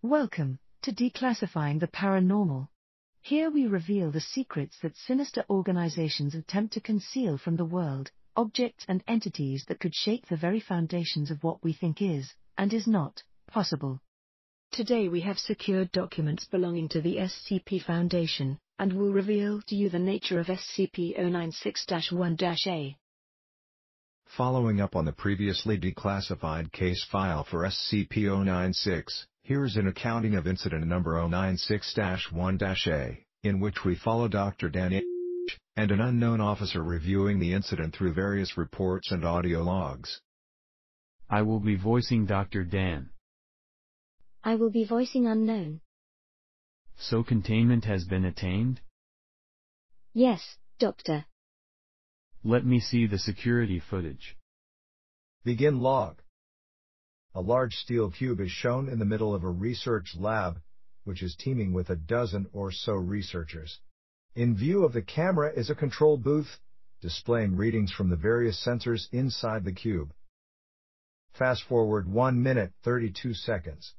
Welcome to Declassifying the Paranormal. Here we reveal the secrets that sinister organizations attempt to conceal from the world, objects and entities that could shake the very foundations of what we think is, and is not, possible. Today we have secured documents belonging to the SCP-Foundation, and will reveal to you the nature of SCP-096-1-A. Following up on the previously declassified case file for SCP-096, here is an accounting of incident number 096-1-A, in which we follow Dr. Dan H. and an unknown officer reviewing the incident through various reports and audio logs. I will be voicing Dr. Dan. I will be voicing unknown. So containment has been attained? Yes, Doctor. Let me see the security footage. Begin log. A large steel cube is shown in the middle of a research lab, which is teeming with a dozen or so researchers. In view of the camera is a control booth, displaying readings from the various sensors inside the cube. Fast forward 1 minute 32 seconds.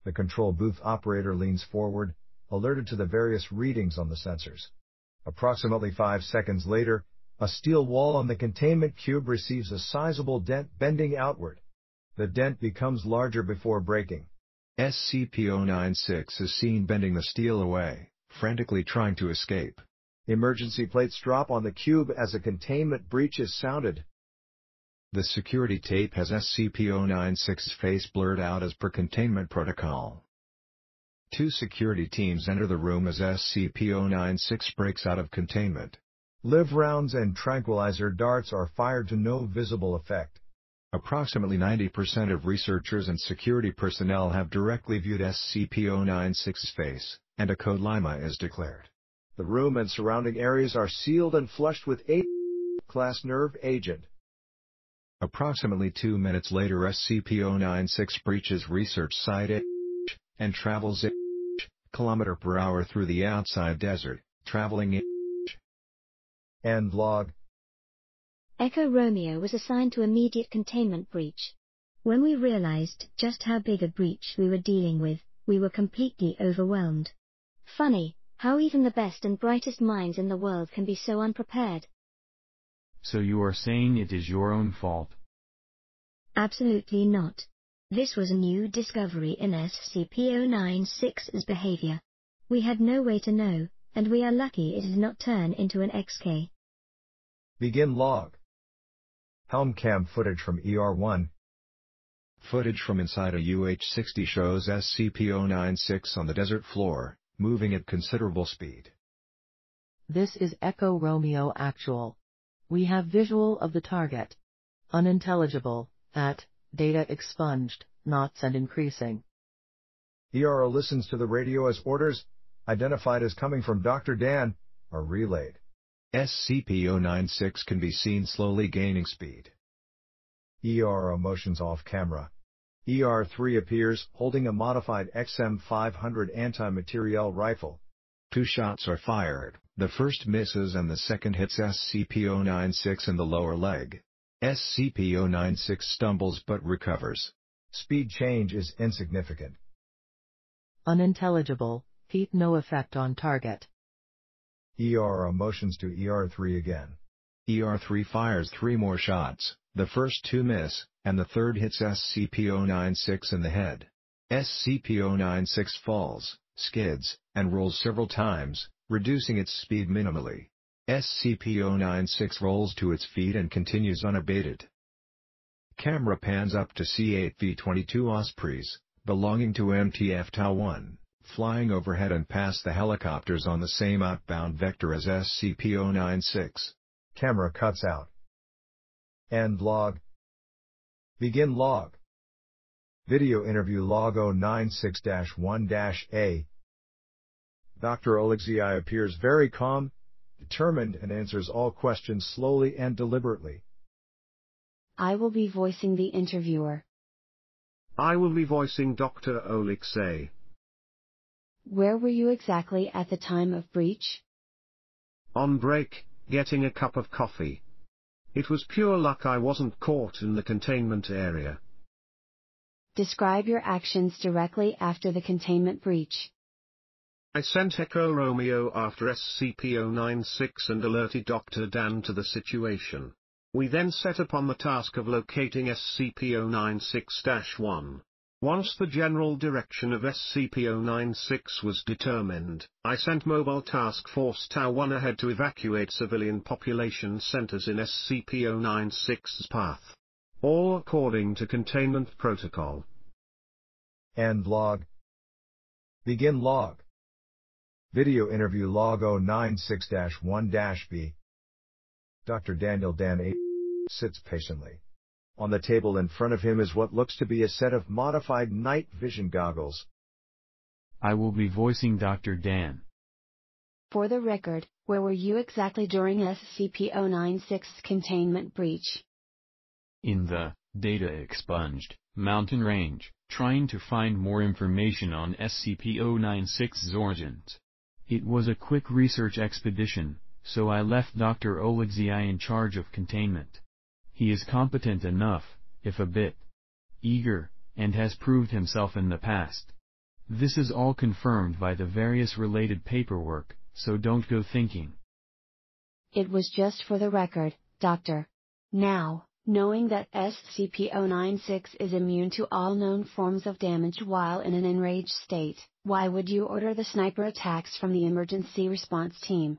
The control booth operator leans forward, alerted to the various readings on the sensors. Approximately 5 seconds later, a steel wall on the containment cube receives a sizable dent bending outward. The dent becomes larger before breaking. SCP-096 is seen bending the steel away, frantically trying to escape. Emergency plates drop on the cube as a containment breach is sounded. The security tape has SCP-096's face blurred out as per containment protocol. 2 security teams enter the room as SCP-096 breaks out of containment. Live rounds and tranquilizer darts are fired to no visible effect. Approximately 90% of researchers and security personnel have directly viewed SCP-096's face, and a code Lima is declared. The room and surrounding areas are sealed and flushed with A-class nerve agent. Approximately 2 minutes later, SCP-096 breaches research site and travels km/h through the outside desert, traveling End log. Echo Romeo was assigned to immediate containment breach. When we realized just how big a breach we were dealing with, we were completely overwhelmed. Funny, how even the best and brightest minds in the world can be so unprepared. So you are saying it is your own fault? Absolutely not. This was a new discovery in SCP-096's behavior. We had no way to know, and we are lucky it did not turn into an XK. Begin log. Helm cam footage from ER1. Footage from inside a UH-60 shows SCP-096 on the desert floor, moving at considerable speed. This is Echo Romeo Actual. We have visual of the target. Unintelligible, data expunged, knots and increasing. ERO listens to the radio as orders, identified as coming from Dr. Dan, are relayed. SCP-096 can be seen slowly gaining speed. ERO motions off camera. ER3 appears, holding a modified XM500 anti-materiel rifle. 2 shots are fired, the first misses and the second hits SCP-096 in the lower leg. SCP-096 stumbles but recovers. Speed change is insignificant. Unintelligible, heat no effect on target. ERO motions to ER3 again. ER3 fires 3 more shots, the first 2 miss, and the third hits SCP-096 in the head. SCP-096 falls, skids, and rolls several times, reducing its speed minimally. SCP-096 rolls to its feet and continues unabated. Camera pans up to C-8V-22 Ospreys, belonging to MTF Tau-1, flying overhead and past the helicopters on the same outbound vector as SCP-096. Camera cuts out. End log. Begin log. Video interview log 096-1-A. Dr. Oleksiy appears very calm, determined, and answers all questions slowly and deliberately. I will be voicing the interviewer. I will be voicing Dr. Oleksiy. Where were you exactly at the time of breach? On break, getting a cup of coffee. It was pure luck I wasn't caught in the containment area. Describe your actions directly after the containment breach. I sent Echo Romeo after SCP-096 and alerted Dr. Dan to the situation. We then set upon the task of locating SCP-096-1. Once the general direction of SCP-096 was determined, I sent Mobile Task Force Tau-1 ahead to evacuate civilian population centers in SCP-096's path. All according to containment protocol. End log. Begin log. Video interview log 096-1-B. Dr. Daniel Dan A. sits patiently. On the table in front of him is what looks to be a set of modified night vision goggles. I will be voicing Dr. Dan. For the record, where were you exactly during SCP-096's containment breach? In the data expunged mountain range, trying to find more information on SCP-096's origins. It was a quick research expedition, so I left Dr. Oleksiy in charge of containment. He is competent enough, if a bit eager, and has proved himself in the past. This is all confirmed by the various related paperwork, so don't go thinking. It was just for the record, Doctor. Now, knowing that SCP-096 is immune to all known forms of damage while in an enraged state, why would you order the sniper attacks from the emergency response team?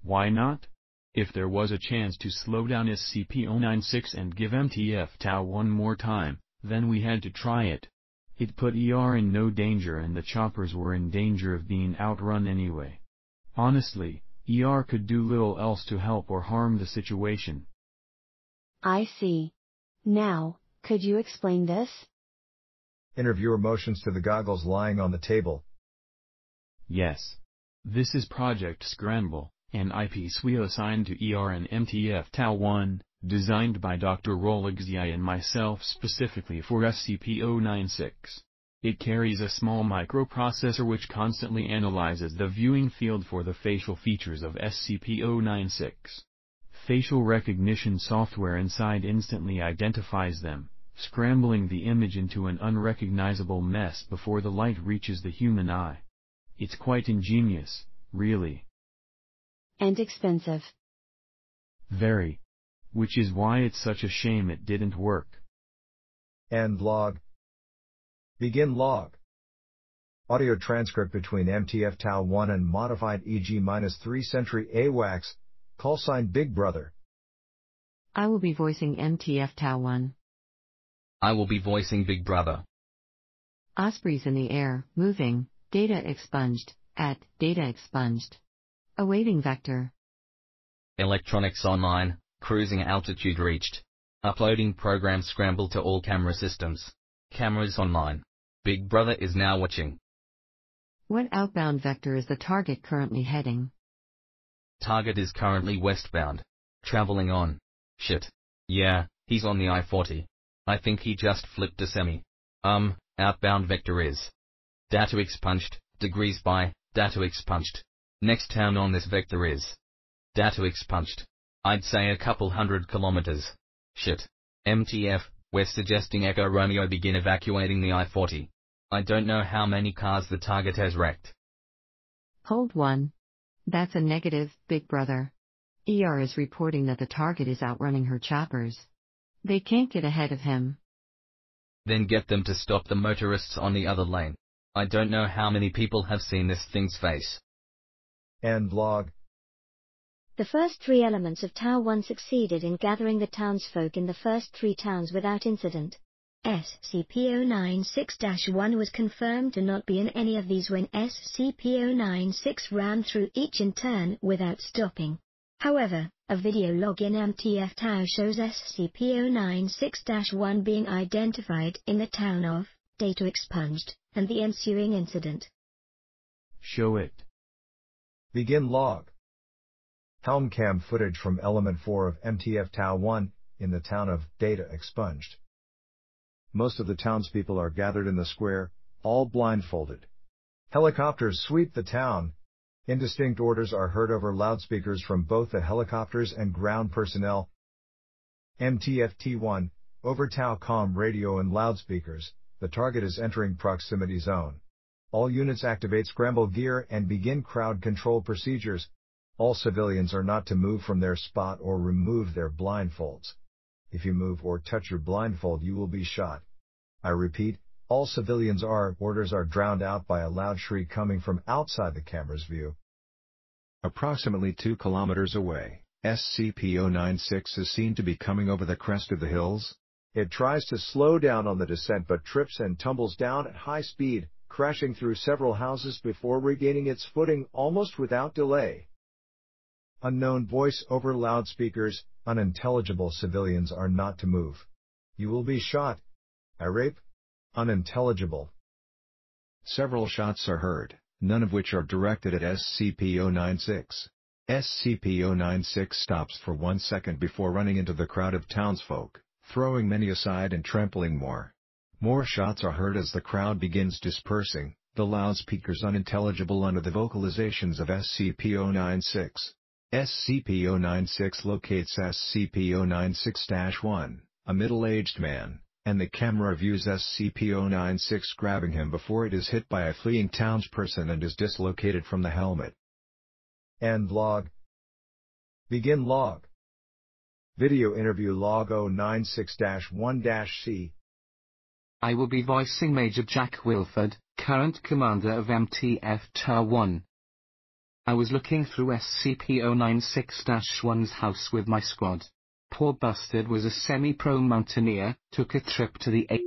Why not? If there was a chance to slow down SCP-096 and give MTF Tau one more time, then we had to try it. It put ER in no danger and the choppers were in danger of being outrun anyway. Honestly, ER could do little else to help or harm the situation. I see. Now, could you explain this? Interviewer motions to the goggles lying on the table. Yes. This is Project Scramble, an IP suite assigned to ER and MTF Tau-1, designed by Dr. Oleksiy and myself specifically for SCP-096. It carries a small microprocessor which constantly analyzes the viewing field for the facial features of SCP-096. Facial recognition software inside instantly identifies them, scrambling the image into an unrecognizable mess before the light reaches the human eye. It's quite ingenious, really. And expensive. Very. Which is why it's such a shame it didn't work. End log. Begin log. Audio transcript between MTF Tau-1 and modified EG-3 Century AWACS, call sign Big Brother. I will be voicing MTF Tau-1. I will be voicing Big Brother. Ospreys in the air, moving, data expunged, at, data expunged. Awaiting vector. Electronics online, cruising altitude reached. Uploading program scramble to all camera systems. Cameras online. Big Brother is now watching. What outbound vector is the target currently heading? Target is currently westbound. Traveling on. Shit. Yeah, he's on the I-40. I think he just flipped a semi. Outbound vector is. Data expunged, degrees by, data expunged. Next town on this vector is. Data expunged. I'd say a couple 100 kilometers. Shit. MTF, we're suggesting Echo Romeo begin evacuating the I-40. I don't know how many cars the target has wrecked. Hold 1. That's a negative, Big Brother. ER is reporting that the target is outrunning her choppers. They can't get ahead of him. Then get them to stop the motorists on the other lane. I don't know how many people have seen this thing's face. End log. The first 3 elements of Tau-1 succeeded in gathering the townsfolk in the first 3 towns without incident. SCP-096-1 was confirmed to not be in any of these when SCP-096 ran through each in turn without stopping. However, a video log in MTF Tau shows SCP-096-1 being identified in the town of, data expunged, and the ensuing incident. Show it. Begin log. Helm cam footage from Element 4 of MTF Tau-1, in the town of, data expunged. Most of the townspeople are gathered in the square, all blindfolded. Helicopters sweep the town. Indistinct orders are heard over loudspeakers from both the helicopters and ground personnel. MTF T1, Over Tau-Com radio and loudspeakers, the target is entering proximity zone. All units activate scramble gear and begin crowd control procedures. All civilians are not to move from their spot or remove their blindfolds. If you move or touch your blindfold, you will be shot. I repeat, all civilians orders are drowned out by a loud shriek coming from outside the camera's view. Approximately 2 kilometers away, SCP-096 is seen to be coming over the crest of the hills. It tries to slow down on the descent but trips and tumbles down at high speed, crashing through several houses before regaining its footing almost without delay. Unknown voice over loudspeakers, unintelligible civilians are not to move. You will be shot. I rape. Unintelligible. Several shots are heard, none of which are directed at SCP-096. SCP-096 stops for 1 second before running into the crowd of townsfolk, throwing many aside and trampling more. More shots are heard as the crowd begins dispersing, the loudspeakers unintelligible under the vocalizations of SCP-096. SCP-096 locates SCP-096-1, a middle-aged man, and the camera views SCP-096 grabbing him before it is hit by a fleeing townsperson and is dislocated from the helmet. End log. Begin log. Video interview log 096-1-C. I will be voicing Major Jack Wilford, current commander of MTF Tower 1. I was looking through SCP-096-1's house with my squad. Poor bastard was a semi-pro mountaineer, took a trip to the H.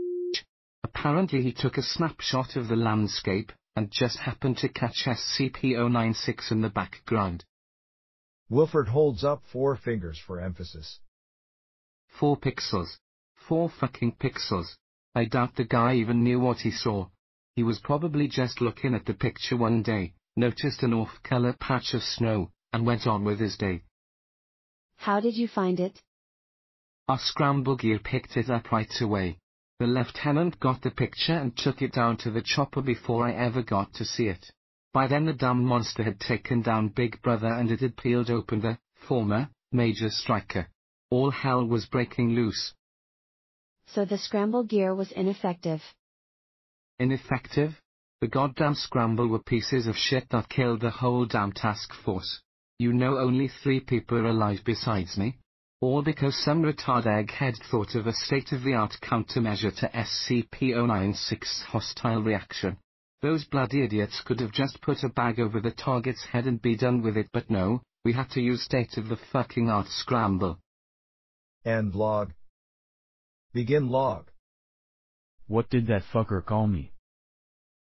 Apparently he took a snapshot of the landscape, and just happened to catch SCP-096 in the background. Wilford holds up 4 fingers for emphasis. 4 pixels. 4 fucking pixels. I doubt the guy even knew what he saw. He was probably just looking at the picture one day, noticed an off-color patch of snow, and went on with his day. How did you find it? Our scramble gear picked it up right away. The lieutenant got the picture and took it down to the chopper before I ever got to see it. By then the damn monster had taken down Big Brother and it had peeled open the former Major Striker. All hell was breaking loose. So the scramble gear was ineffective. Ineffective? The goddamn scramble were pieces of shit that killed the whole damn task force. You know only 3 people are alive besides me. All because some retard egghead thought of a state-of-the-art countermeasure to SCP-096's hostile reaction. Those bloody idiots could have just put a bag over the target's head and be done with it, but no, we had to use state-of-the-fucking-art scramble. End log. Begin log. What did that fucker call me?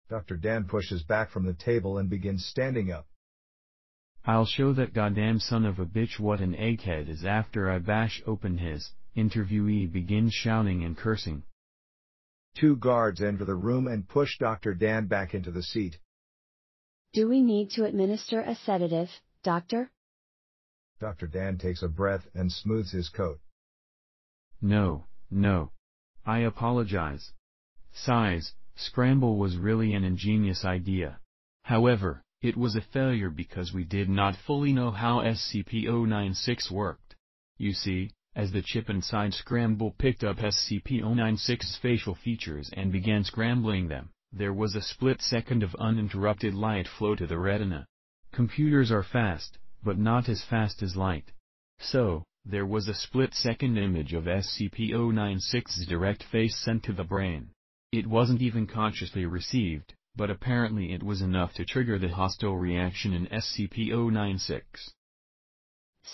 Dr. Dan pushes back from the table and begins standing up. I'll show that goddamn son of a bitch what an egghead is after I bash open his. Interviewee begins shouting and cursing. 2 guards enter the room and push Dr. Dan back into the seat. Do we need to administer a sedative, Doctor? Dr. Dan takes a breath and smooths his coat. No. I apologize. Size, scramble was really an ingenious idea. However, it was a failure because we did not fully know how SCP-096 worked. You see, as the chip inside scramble picked up SCP-096's facial features and began scrambling them, there was a split second of uninterrupted light flow to the retina. Computers are fast, but not as fast as light. So, there was a split-second image of SCP-096's direct face sent to the brain. It wasn't even consciously received, but apparently it was enough to trigger the hostile reaction in SCP-096.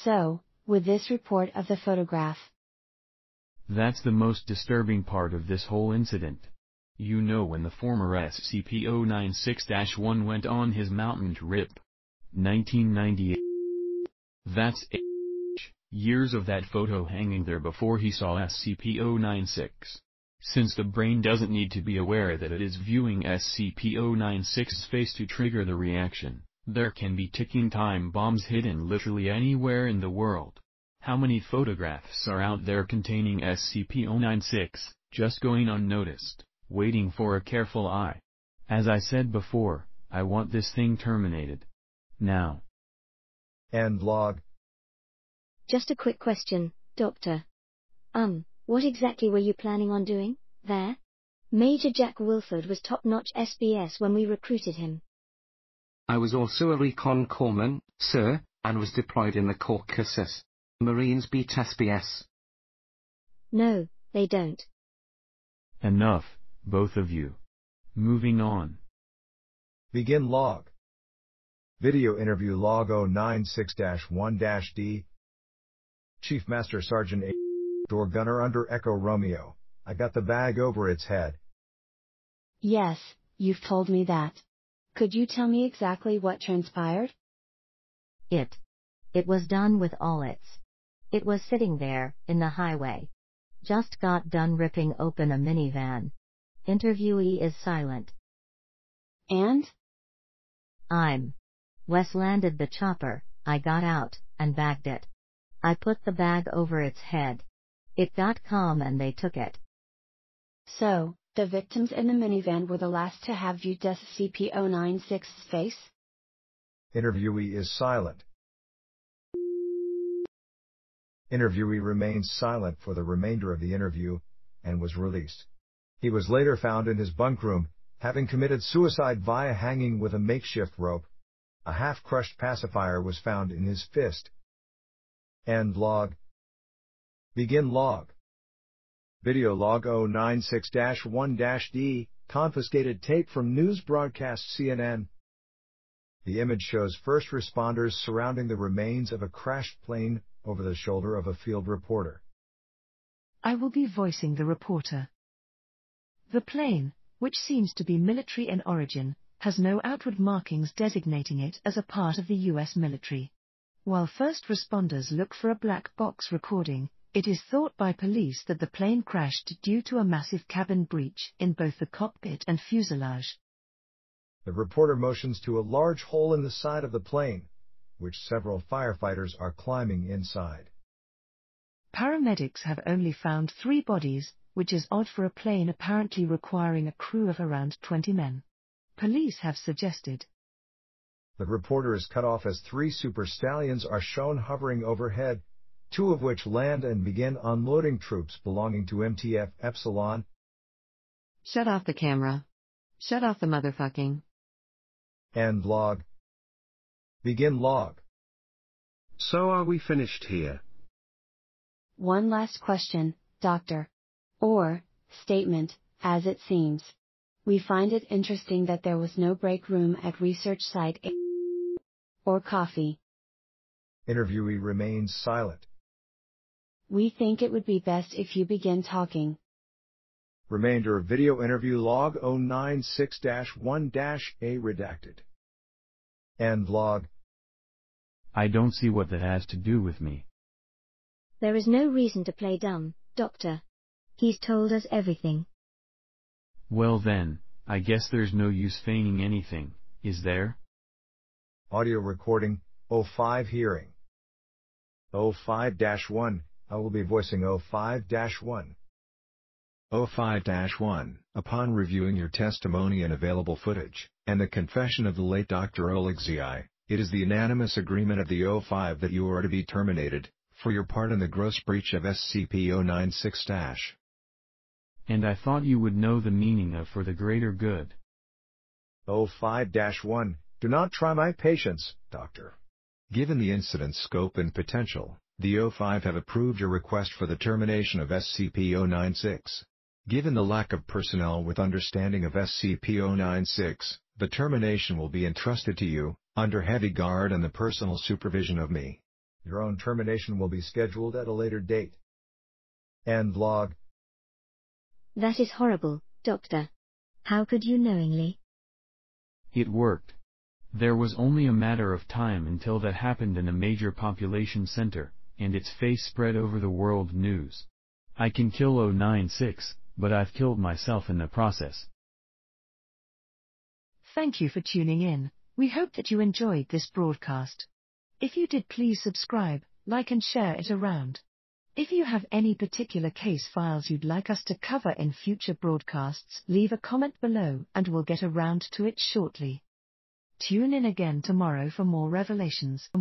So, with this report of the photograph. That's the most disturbing part of this whole incident. You know, when the former SCP-096-1 went on his mountain trip. 1998. That's years of that photo hanging there before he saw SCP-096. Since the brain doesn't need to be aware that it is viewing SCP-096's face to trigger the reaction, there can be ticking time bombs hidden literally anywhere in the world. How many photographs are out there containing SCP-096, just going unnoticed, waiting for a careful eye? As I said before, I want this thing terminated. Now. End log. Just a quick question, Doctor. What exactly were you planning on doing there? Major Jack Wilford was top-notch SBS when we recruited him. I was also a recon corpsman, sir, and was deployed in the Caucasus. Marines beat SBS. No, they don't. Enough, both of you. Moving on. Begin log. Video interview log 096-1-D. Chief Master Sergeant A. Door Gunner under Echo Romeo. I got the bag over its head. Yes, you've told me that. Could you tell me exactly what transpired? It was done with all its. It was sitting there, in the highway. Just got done ripping open a minivan. Interviewee is silent. And? Wes landed the chopper, I got out, and bagged it. I put the bag over its head. It got calm and they took it. So, the victims in the minivan were the last to have viewed SCP-096's face? Interviewee is silent. Interviewee remained silent for the remainder of the interview, and was released. He was later found in his bunk room, having committed suicide via hanging with a makeshift rope. A half-crushed pacifier was found in his fist. End log. Begin log. Video log 096-1-D, confiscated tape from news broadcast CNN. The image shows first responders surrounding the remains of a crashed plane over the shoulder of a field reporter. I will be voicing the reporter. The plane, which seems to be military in origin, has no outward markings designating it as a part of the U.S. military. While first responders look for a black box recording, it is thought by police that the plane crashed due to a massive cabin breach in both the cockpit and fuselage. The reporter motions to a large hole in the side of the plane, which several firefighters are climbing inside. Paramedics have only found 3 bodies, which is odd for a plane apparently requiring a crew of around 20 men. Police have suggested. The reporter is cut off as 3 super stallions are shown hovering overhead, 2 of which land and begin unloading troops belonging to MTF Epsilon. Shut off the camera. Shut off the motherfucking. End log. Begin log. So are we finished here? One last question, Doctor. Or, statement, as it seems. We find it interesting that there was no break room at research site A or coffee. Interviewee remains silent. We think it would be best if you begin talking. Remainder of video interview log 096-1-A redacted. End log. I don't see what that has to do with me. There is no reason to play dumb, Doctor. He's told us everything. Well then, I guess there's no use feigning anything, is there? Audio recording, 05 hearing. 05-1, I will be voicing 05-1. 05-1, upon reviewing your testimony and available footage, and the confession of the late Dr. Olegzii, it is the unanimous agreement of the 05 that you are to be terminated, for your part in the gross breach of SCP-096-. And I thought you would know the meaning of for the greater good. 05-1, do not try my patience, Doctor. Given the incident's scope and potential, the 05 have approved your request for the termination of SCP-096. Given the lack of personnel with understanding of SCP-096, the termination will be entrusted to you, under heavy guard and the personal supervision of me. Your own termination will be scheduled at a later date. End log. That is horrible, Doctor. How could you knowingly? It worked. There was only a matter of time until that happened in a major population center, and its face spread over the world news. I can kill 096, but I've killed myself in the process. Thank you for tuning in. We hope that you enjoyed this broadcast. If you did, please subscribe, like and share it around. If you have any particular case files you'd like us to cover in future broadcasts, leave a comment below and we'll get around to it shortly. Tune in again tomorrow for more revelations.